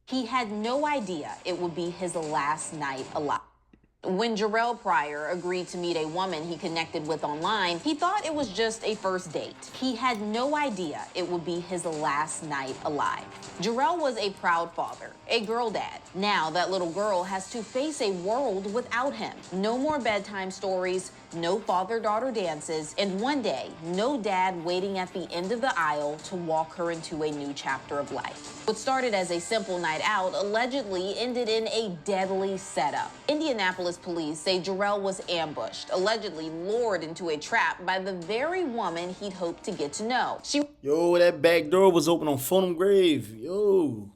He had no idea it would be his last night alive. When Jerel Prior agreed to meet a woman he connected with online, he thought it was just a first date. He had no idea it would be his last night alive. Jerel was a proud father, a girl dad. Now that little girl has to face a world without him. No more bedtime stories, no father-daughter dances, and one day, no dad waiting at the end of the aisle to walk her into a new chapter of life. What started as a simple night out allegedly ended in a deadly setup. Indianapolis police say Jerel was ambushed, allegedly lured into a trap by the very woman he'd hoped to get to know. Yo, that back door was open on Fulham Grave. Yo.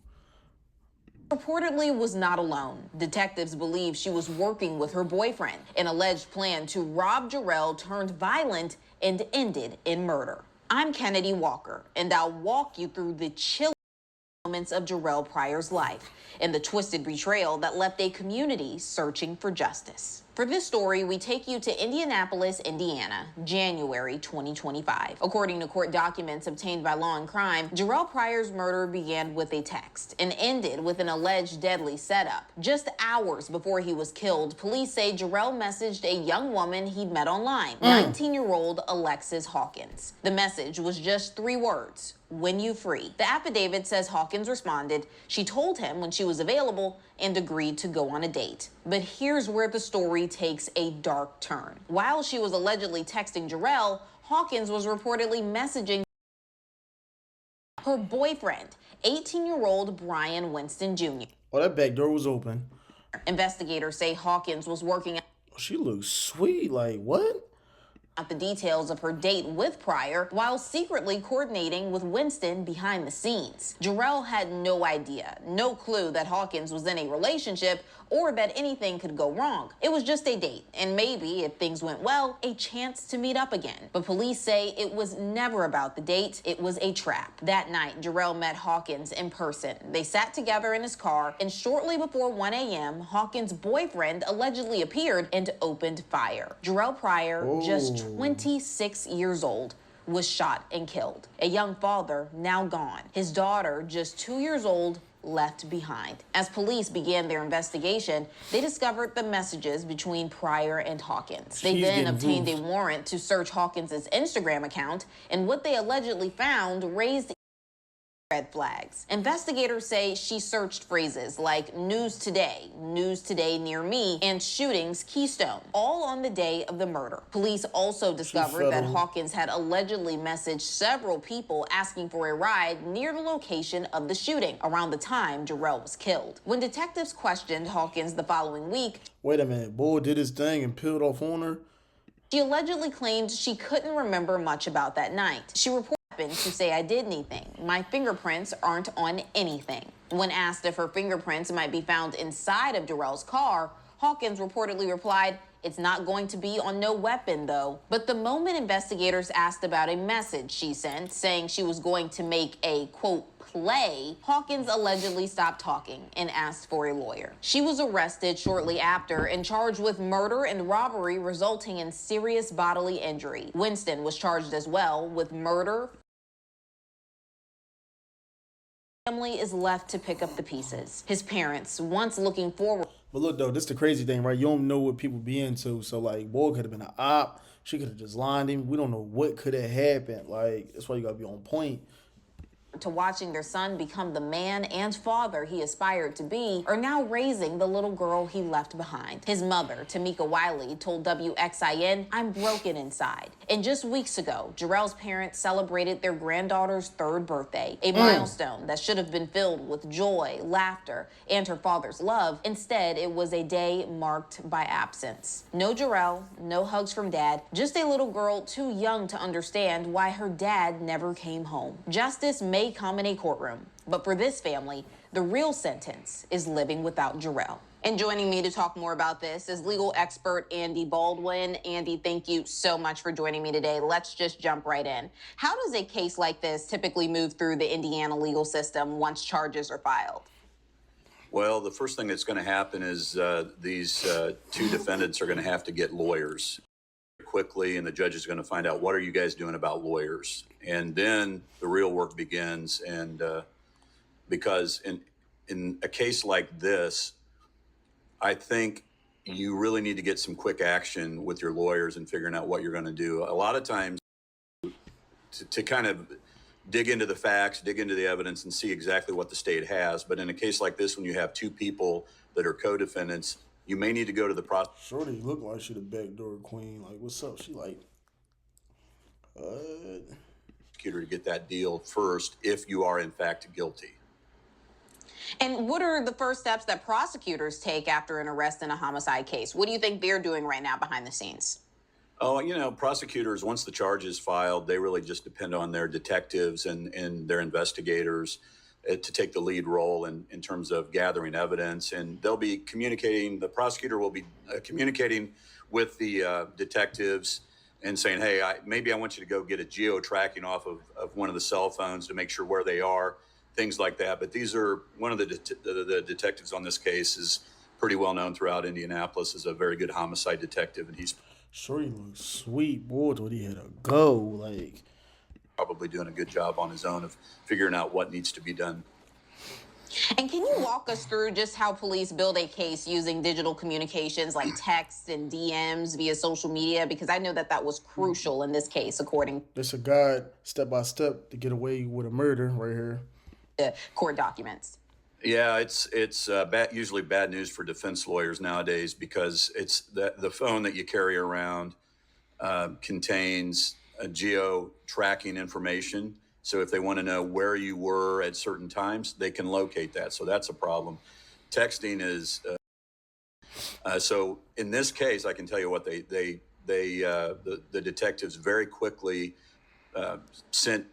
Reportedly was not alone. Detectives believe she was working with her boyfriend. An alleged plan to rob Jerel turned violent and ended in murder. I'm Kennedy Walker, and I'll walk you through the chilling moments of Jerel Prior's life and the twisted betrayal that left a community searching for justice. For this story, we take you to Indianapolis, Indiana, January 2025. According to court documents obtained by Law and Crime, Jerel Prior's murder began with a text and ended with an alleged deadly setup. Just hours before he was killed, police say Jerel messaged a young woman he'd met online, 19-year-old Alexis Hawkins. The message was just 3 words: when you free. The affidavit says Hawkins responded. She told him when she was available and agreed to go on a date. But here's where the story takes a dark turn. While she was allegedly texting Jerel, Hawkins was reportedly messaging her boyfriend, 18-year-old Brian Winston Jr. Oh, that back door was open. Investigators say Hawkins was working Oh, she looks sweet. Like, what? out the details of her date with Prior while secretly coordinating with Winston behind the scenes. Jerel had no idea, no clue that Hawkins was in a relationship or that anything could go wrong. It was just a date, and maybe, if things went well, a chance to meet up again. But police say it was never about the date, it was a trap. That night, Jerel met Hawkins in person. They sat together in his car, and shortly before 1 a.m., Hawkins' boyfriend allegedly appeared and opened fire. Jerel Prior, just 26 years old, was shot and killed. A young father, now gone. His daughter, just 2 years old, left behind. As police began their investigation, they discovered the messages between Prior and Hawkins. They then obtained a warrant to search Hawkins' Instagram account, and what they allegedly found raised red flags. Investigators say she searched phrases like news today near me, and shootings Keystone, all on the day of the murder. Police also discovered that Hawkins had allegedly messaged several people asking for a ride near the location of the shooting around the time Jerel was killed. When detectives questioned Hawkins the following week, wait a minute, boy did his thing and peeled off on her? She allegedly claimed she couldn't remember much about that night. She reported to say, I did anything. My fingerprints aren't on anything. When asked if her fingerprints might be found inside of Jerel's car, Hawkins reportedly replied, it's not going to be on no weapon, though. But the moment investigators asked about a message she sent saying she was going to make a, quote, play, Hawkins allegedly stopped talking and asked for a lawyer. She was arrested shortly after and charged with murder and robbery resulting in serious bodily injury. Winston was charged as well with murder. Family is left to pick up the pieces. His parents, once looking forward. But look, though, this is the crazy thing, right? You don't know what people be into. So, like, boy could have been an op. She could have just lined him. We don't know what could have happened. Like, that's why you got to be on point. To watching their son become the man and father he aspired to be, are now raising the little girl he left behind. His mother, Tamika Wiley, told WXIN, I'm broken inside. And just weeks ago, Jerel's parents celebrated their granddaughter's 3rd birthday, a milestone that should have been filled with joy, laughter, and her father's love. Instead, it was a day marked by absence. No Jerel, no hugs from dad, just a little girl too young to understand why her dad never came home. Justice may come in a courtroom, but for this family, the real sentence is living without Jerel. And joining me to talk more about this is legal expert Andy Baldwin. Andy, thank you so much for joining me today. Let's just jump right in. How does a case like this typically move through the Indiana legal system once charges are filed? Well, the first thing that's going to happen is these 2 defendants are going to have to get lawyers quickly, and the judge is going to find out, what are you guys doing about lawyers? And then the real work begins. And because in a case like this, I think you really need to get some quick action with your lawyers and figuring out what you're going to do. A lot of times to kind of dig into the facts, dig into the evidence, and see exactly what the state has. But in a case like this, when you have two people that are co-defendants, you may need to go to the Shorty look like she the backdoor queen. Like, what's up? She like, prosecutor to get that deal first if you are in fact guilty. And what are the first steps that prosecutors take after an arrest in a homicide case? What do you think they're doing right now behind the scenes? Oh, you know, prosecutors, once the charge is filed, they really just depend on their detectives and their investigators to take the lead role in terms of gathering evidence. And they'll be communicating, the prosecutor will be communicating with the detectives and saying, hey, maybe I want you to go get a geo-tracking off of one of the cell phones to make sure where they are, things like that. But these are, one of the detectives on this case is pretty well known throughout Indianapolis as a very good homicide detective, and he's Shorty looks sweet, boy. What he had to go, like probably doing a good job on his own of figuring out what needs to be done. And can you walk us through just how police build a case using digital communications like texts and DMs via social media? Because I know that that was crucial in this case, according It's a guide step by step to get away with a murder right here. to court documents. Yeah, it's usually bad news for defense lawyers nowadays because it's the phone that you carry around contains geo-tracking information. So if they want to know where you were at certain times, they can locate that. So that's a problem. Texting is so in this case, I can tell you what the detectives very quickly sent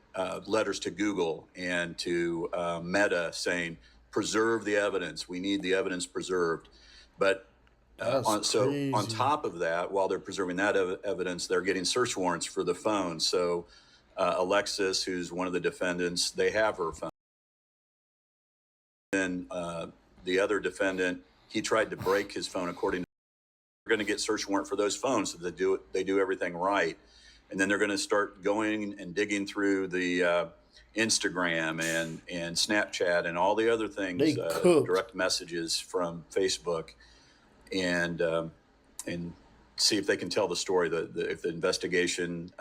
letters to Google and to Meta saying, preserve the evidence. We need the evidence preserved. But on top of that, while they're preserving that evidence, they're getting search warrants for the phone. So Alexis, who's one of the defendants, they have her phone. Then the other defendant, he tried to break his phone. According to, they're going to get search warrant for those phones so they do everything right. And then they're going to start going and digging through the Instagram and Snapchat and all the other things, direct messages from Facebook, and see if they can tell the story. If the investigation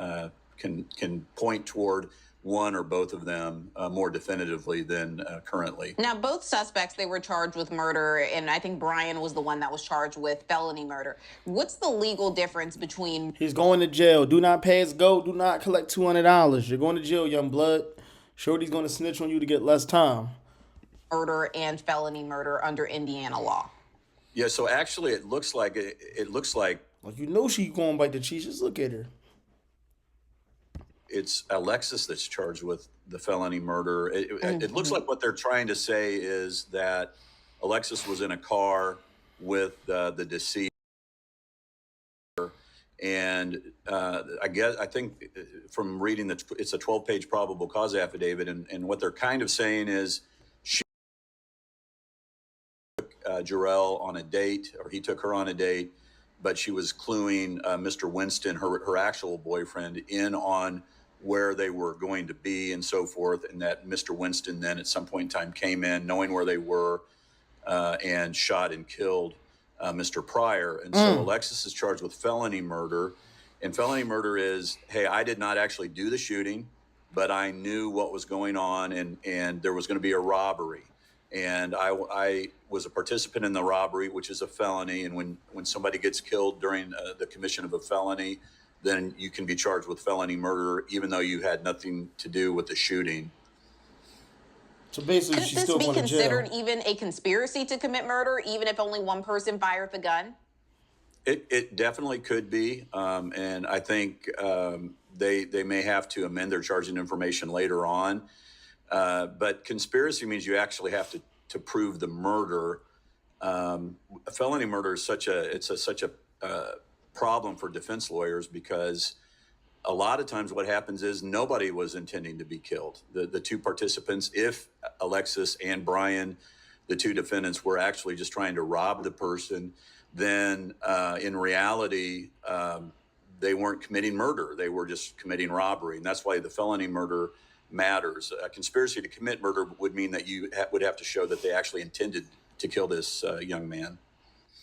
can point toward one or both of them more definitively than currently. Now, both suspects, they were charged with murder, and I think Brian was the one that was charged with felony murder. What's the legal difference between... He's going to jail. Do not pass go. Do not collect $200. You're going to jail, young blood. Shorty's going to snitch on you to get less time. Murder and felony murder under Indiana law. Yeah, so actually it looks like like, you know she's going to bite the cheese. Just look at her. It's Alexis that's charged with the felony murder. It looks like what they're trying to say is that Alexis was in a car with the deceased, and I think from reading it's a 12-page probable cause affidavit, and what they're kind of saying is she took Jerel on a date, or he took her on a date, but she was cluing Mr. Winston, her actual boyfriend, in on where they were going to be and so forth, and that Mr. Winston then at some point in time came in knowing where they were and shot and killed Mr. Prior. And so Alexis is charged with felony murder, and felony murder is, hey, I did not actually do the shooting, but I knew what was going on, and there was going to be a robbery, and I was a participant in the robbery, which is a felony, and when somebody gets killed during the commission of a felony, then you can be charged with felony murder, even though you had nothing to do with the shooting. So basically, she's still going to jail. Could this be considered even a conspiracy to commit murder, even if only one person fired the gun? It definitely could be, and I think they may have to amend their charging information later on. But conspiracy means you actually have to prove the murder. Felony murder is such a problem for defense lawyers, because a lot of times what happens is nobody was intending to be killed. The two participants, if Alexis and Brian, the two defendants, were actually just trying to rob the person, then in reality, they weren't committing murder. They were just committing robbery. And that's why the felony murder matters. A conspiracy to commit murder would mean that you would have to show that they actually intended to kill this young man.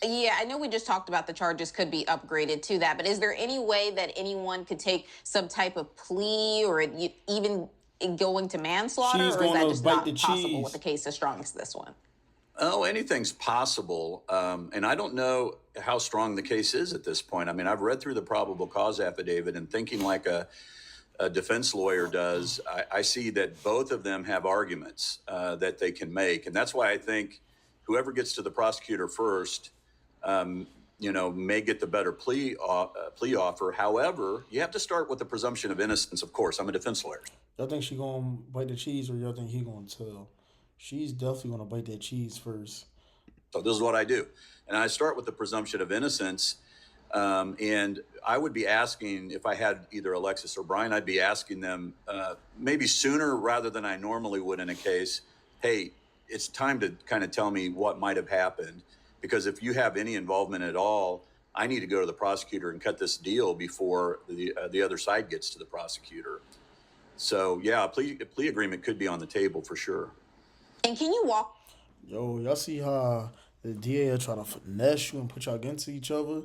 Yeah, I know we just talked about the charges could be upgraded to that, but is there any way that anyone could take some type of plea or even going to manslaughter, She's or is that gonna just bite not the possible cheese. with a case as strong as this one? Oh, anything's possible. And I don't know how strong the case is at this point. I mean, I've read through the probable cause affidavit, and thinking like a defense lawyer does, I see that both of them have arguments that they can make. And that's why I think whoever gets to the prosecutor first, may get the better plea offer. However, you have to start with the presumption of innocence, of course. I'm a defense lawyer. Y'all think she gonna bite the cheese, or y'all think he gonna tell? She's definitely gonna bite that cheese first. So this is what I do. And I start with the presumption of innocence. And I would be asking, if I had either Alexis or Brian, I'd be asking them maybe sooner rather than I normally would in a case, hey, it's time to kind of tell me what might have happened. Because if you have any involvement at all, I need to go to the prosecutor and cut this deal before the other side gets to the prosecutor. So, yeah, a plea agreement could be on the table for sure. And can you walk? Yo, y'all see how the DA try to finesse you and put y'all against each other?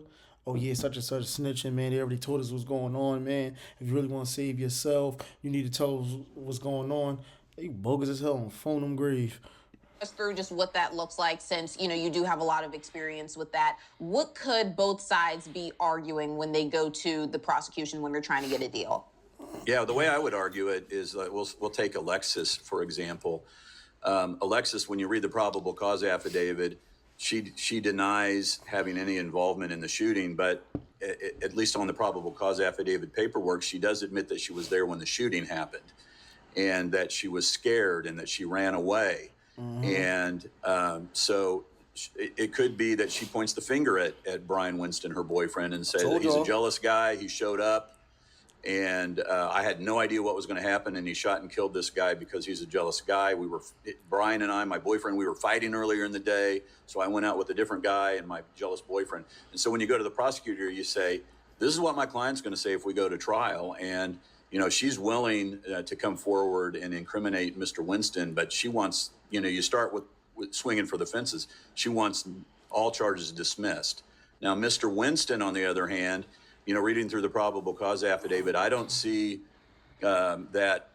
Oh yeah, such and such snitching, man. They already told us what's going on, man. If you really want to save yourself, you need to tell us what's going on. They bogus as hell and phone them grave. Us through just what that looks like, since you do have a lot of experience with that. What could both sides be arguing when they go to the prosecution when they're trying to get a deal? Yeah, the way I would argue it is we'll take Alexis, for example. Alexis, when you read the probable cause affidavit, she denies having any involvement in the shooting, but at least on the probable cause affidavit paperwork, she does admit that she was there when the shooting happened and that she was scared and that she ran away. And so it could be that she points the finger at Brian Winston, her boyfriend, and says that he's a jealous guy. He showed up and I had no idea what was going to happen. And he shot and killed this guy because he's a jealous guy. Brian and I, my boyfriend, we were fighting earlier in the day. So I went out with a different guy and my jealous boyfriend. And so when you go to the prosecutor, you say, this is what my client's going to say if we go to trial. And she's willing to come forward and incriminate Mr. Winston, but she wants, you start with swinging for the fences. She wants all charges dismissed. Now, Mr. Winston, on the other hand, reading through the probable cause affidavit, I don't see that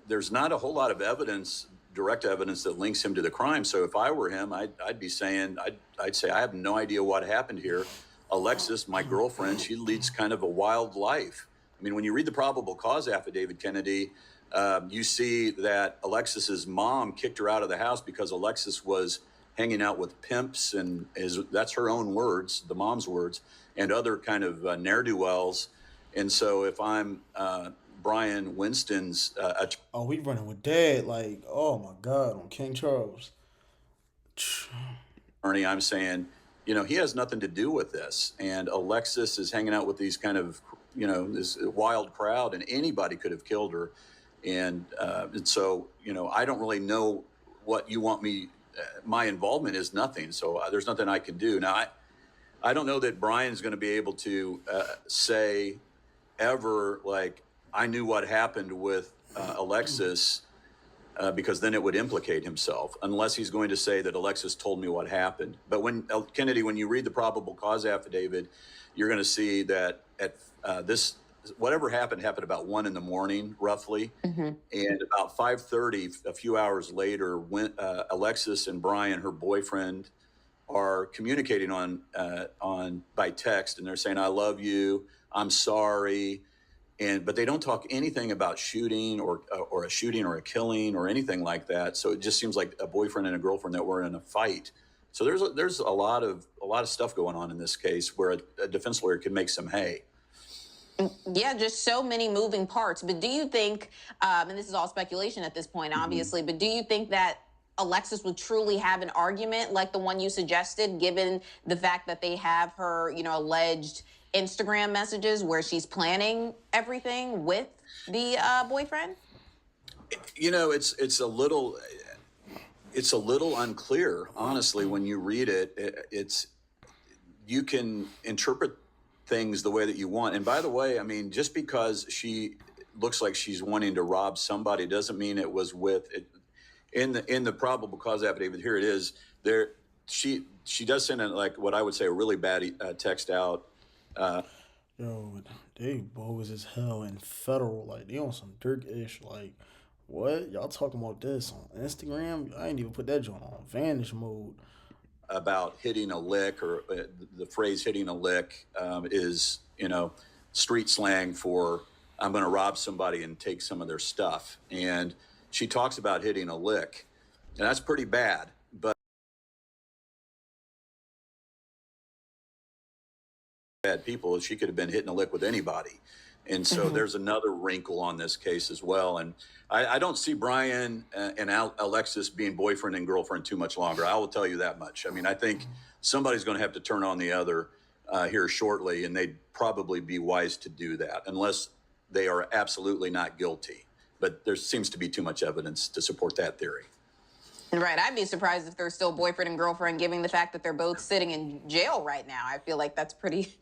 there's not a whole lot of evidence, direct evidence that links him to the crime. So if I were him, I'd be saying, I'd say, I have no idea what happened here. Alexis, my girlfriend, she leads kind of a wild life. I mean, when you read the probable cause affidavit, Kennedy, you see that Alexis's mom kicked her out of the house because Alexis was hanging out with pimps, and that's her own words, the mom's words, and other kind of ne'er-do-wells. And so if I'm Brian Winston's... we running with Dad, like, oh my God, on King Charles. Ernie, I'm saying, he has nothing to do with this. And Alexis is hanging out with these kind of, this wild crowd, and anybody could have killed her. And so, I don't really know what you want me, my involvement is nothing. So there's nothing I can do. Now, I don't know that Brian's going to be able to say ever, like, I knew what happened with Alexis, because then it would implicate himself, unless he's going to say that Alexis told me what happened. But Kennedy, when you read the probable cause affidavit, you're going to see that at whatever happened about 1 a.m, roughly. Mm-hmm. And about 5:30, a few hours later, when Alexis and Brian, her boyfriend, are communicating on by text, and they're saying, I love you, I'm sorry. But they don't talk anything about shooting or a shooting or a killing or anything like that. So it just seems like a boyfriend and a girlfriend that were in a fight. So there's a lot of stuff going on in this case where a defense lawyer can make some hay. Yeah, just so many moving parts. But do you think, and this is all speculation at this point, obviously, but do you think that Alexis would truly have an argument like the one you suggested, given the fact that they have her, alleged Instagram messages where she's planning everything with the boyfriend? It's a little unclear, honestly, when you read it. You can interpret things the way that you want. And by the way, I mean, just because she looks like she's wanting to rob somebody doesn't mean it was with it. In the probable cause affidavit, here it is. There, she does send like what I would say a really bad text out. Yo, they bogus as hell and federal. Like, they on some Dirk-ish. Like, what? Y'all talking about this on Instagram? I ain't even put that joint on vanish mode. About hitting a lick, or the phrase hitting a lick is, street slang for I'm going to rob somebody and take some of their stuff. And she talks about hitting a lick, and that's pretty bad. But bad people, she could have been hitting a lick with anybody. And so there's another wrinkle on this case as well. And I don't see Brian and Alexis being boyfriend and girlfriend too much longer. I will tell you that much. I mean, I think somebody's going to have to turn on the other here shortly, and they'd probably be wise to do that unless they are absolutely not guilty. But there seems to be too much evidence to support that theory. Right. I'd be surprised if they're still boyfriend and girlfriend, given the fact that they're both sitting in jail right now. I feel like that's pretty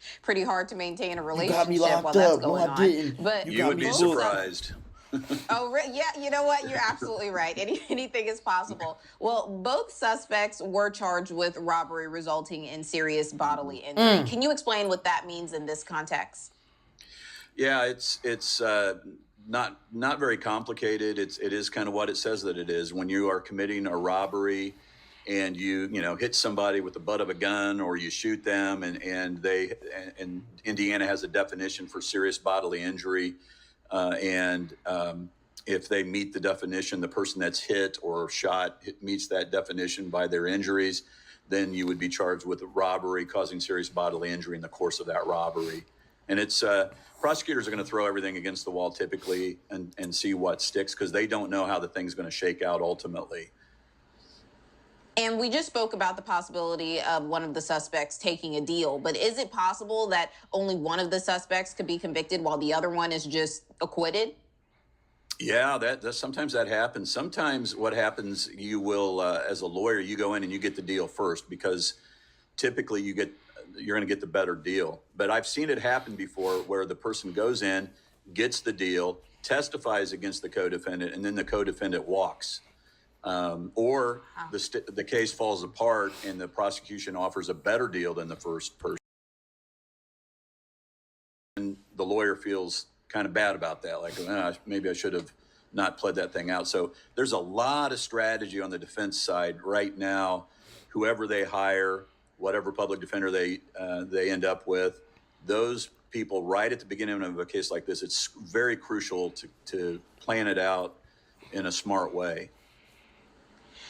hard to maintain a relationship while that's going on. But you would be surprised. Oh, yeah. You know what? You're absolutely right. Anything is possible. Well, both suspects were charged with robbery resulting in serious bodily injury. Can you explain what that means in this context? Yeah, it's not very complicated. It is kind of what it says that it is. When you are committing a robbery and you hit somebody with the butt of a gun, or you shoot them, and Indiana has a definition for serious bodily injury, and if they meet the definition, the person that's hit or shot meets that definition by their injuries, then you would be charged with robbery causing serious bodily injury in the course of that robbery. And it's prosecutors are going to throw everything against the wall typically and see what sticks, because they don't know how the thing's going to shake out ultimately. And we just spoke about the possibility of one of the suspects taking a deal, but is it possible that only one of the suspects could be convicted while the other one is just acquitted? Yeah, that sometimes that happens. Sometimes what happens, you will, as a lawyer, you go in and you get the deal first, because typically you're going to get the better deal. But I've seen it happen before, where the person goes in, gets the deal, testifies against the co-defendant, and then the co-defendant walks. Or the case falls apart and the prosecution offers a better deal than the first person. And the lawyer feels kind of bad about that, like, maybe I should have not pled that thing out. So there's a lot of strategy on the defense side right now. Whoever they hire, whatever public defender they end up with, those people right at the beginning of a case like this, it's very crucial to plan it out in a smart way.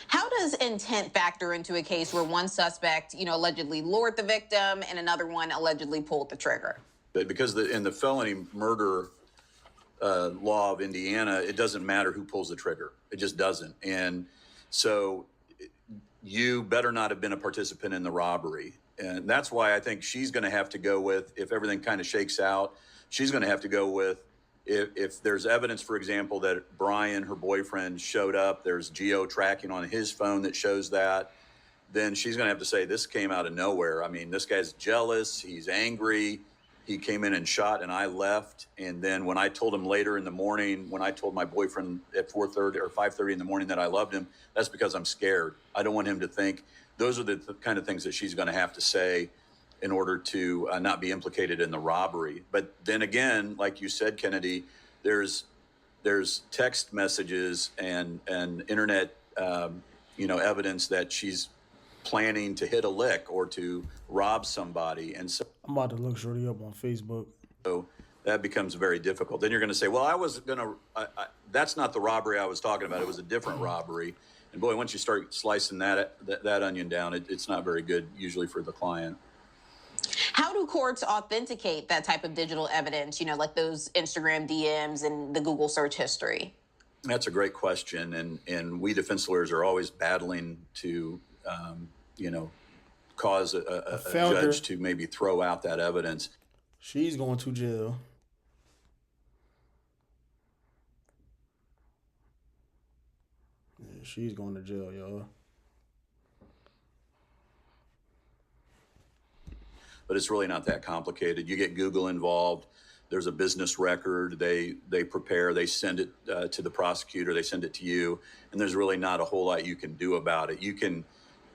How does intent factor into a case where one suspect, allegedly lured the victim and another one allegedly pulled the trigger? But because in the felony murder law of Indiana, it doesn't matter who pulls the trigger. It just doesn't. And so you better not have been a participant in the robbery. And that's why I think she's going to have to go with, if everything kind of shakes out, she's going to have to go with, if there's evidence, for example, that Brian, her boyfriend, showed up, there's geo-tracking on his phone that shows that, then she's going to have to say, this came out of nowhere. I mean, this guy's jealous, he's angry, he came in and shot, and I left. And then when I told him later in the morning, when I told my boyfriend at 4:30 or 5:30 in the morning that I loved him, that's because I'm scared. I don't want him to think. Those are the kind of things that she's going to have to say in order to not be implicated in the robbery. But then again, like you said, Kennedy, there's text messages and internet, evidence that she's planning to hit a lick or to rob somebody. And so I'm about to look Shorty up on Facebook. So that becomes very difficult. Then you're going to say, well, that's not the robbery I was talking about. It was a different robbery. And boy, once you start slicing that onion down, it's not very good usually for the client. How do courts authenticate that type of digital evidence, like those Instagram DMs and the Google search history? That's a great question. And we defense lawyers are always battling to, cause a judge to maybe throw out that evidence. She's going to jail. Yeah, she's going to jail, y'all. But it's really not that complicated. You get Google involved. There's a business record. They prepare. They send it to the prosecutor. They send it to you, and there's really not a whole lot you can do about it. You can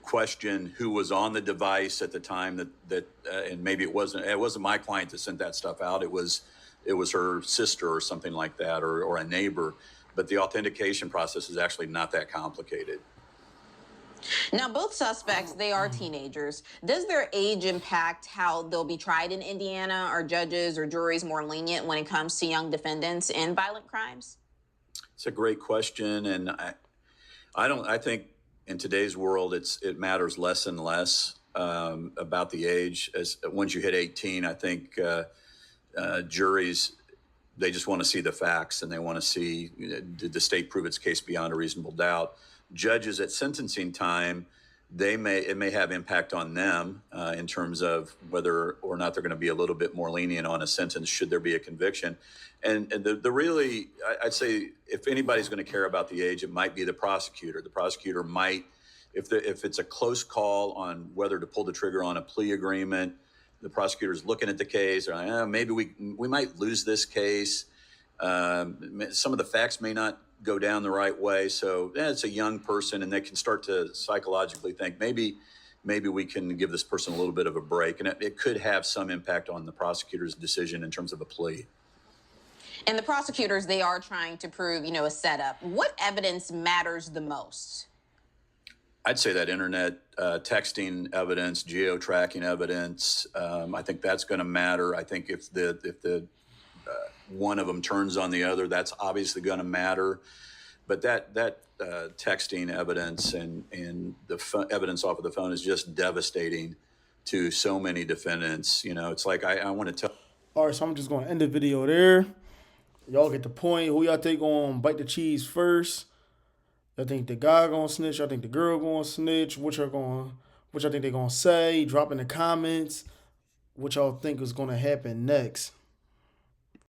question who was on the device at the time and maybe it wasn't my client that sent that stuff out. It was her sister or something like that, or a neighbor. But the authentication process is actually not that complicated. Now, both suspects, they are teenagers. Does their age impact how they'll be tried in Indiana? Are judges or juries more lenient when it comes to young defendants in violent crimes? It's a great question, and I think in today's world it matters less and less about the age. As once you hit 18, I think juries, they just want to see the facts, and they want to see, did the state prove its case beyond a reasonable doubt. Judges at sentencing time, it may have impact on them in terms of whether or not they're going to be a little bit more lenient on a sentence should there be a conviction. And I'd say if anybody's going to care about the age, it might be the prosecutor. The prosecutor might, if it's a close call on whether to pull the trigger on a plea agreement, the prosecutor's looking at the case, or maybe we might lose this case. Some of the facts may not go down the right way. So it's a young person, and they can start to psychologically think maybe we can give this person a little bit of a break, and it could have some impact on the prosecutor's decision in terms of a plea. And the prosecutors, they are trying to prove, a setup. What evidence matters the most? I'd say that internet texting evidence, geo-tracking evidence. I think that's going to matter. I think if the one of them turns on the other, that's obviously going to matter. But that texting evidence and the evidence off of the phone is just devastating to so many defendants. It's like I want to tell. All right, so I'm just going to end the video there. Y'all get the point. Who y'all think going to bite the cheese first? Y'all think the guy going to snitch? Y'all think the girl going to snitch? What y'all think they going to say? Drop in the comments what y'all think is going to happen next.